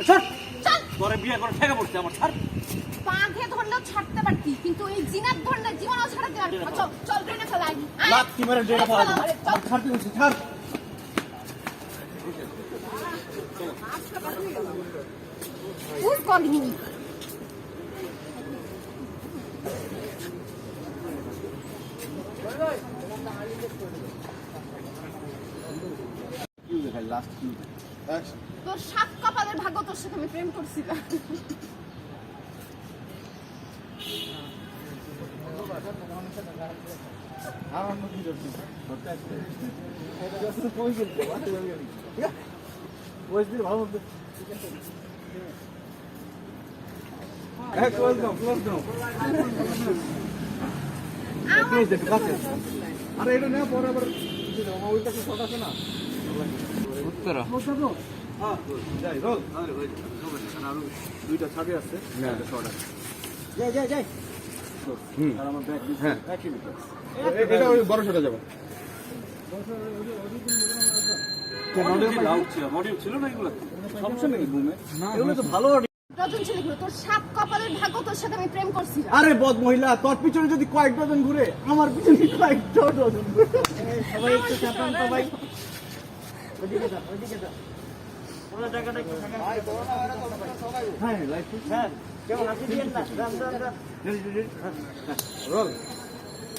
ছাড় চল তোরে বিয়ে করে ঠেকা পড়ছে আমার ছাড় পাঘে ধরলেও ছাড়তে পারতি কিন্তু এই জিনাত ধরলে জীবনও ছাড়াতে পারবি না। চল চল ট্রেনে ফেলাই লাত কি মেরে ডেটা পাওয়া যাবে ছাড়তে বলছি ছাড় Who's calling me? কি দেখাই লাস্ট কি তোর সাত কপালের ভাগ্য তোর সাথে আমি প্রেম করছিলাম। আমার মুখ কি করছিস করতে আসছে এটা তো কই গেল ওই দিন ভালো মতো এক ক্লোজ দাও ক্লোজ দে কাছে আরে এটা না পরে আবার ওইটা তো শর্ট আছে না উত্তর হ্যাঁ যাই রোল আরে ভাই আর দুইটা ছাড়ে আছে একটা শর্ট আছে যাই যাই আর আমার ব্যাগ হ্যাঁ এটা ওই বড় শর্টে যাবে মডিউল ছিল না এগুলো সমস্যা নেই বুমে এগুলো তো ভালো ডজন ছেলে ঘুরে তোর সাত কপালের ভাগ্য তোর সাথে আমি প্রেম করছিলাম। আরে বদ মহিলা তোর পিছনে যদি কয়েক ডজন ঘুরে আমার পিছনে কয়েক ডজন সবাই একটু চাপান তো ভাই ওদিকে যা ওরা জায়গাটা একটু থাকা হ্যাঁ লাইফ হ্যাঁ কেমন আপনি দিয়েন না রাম রোল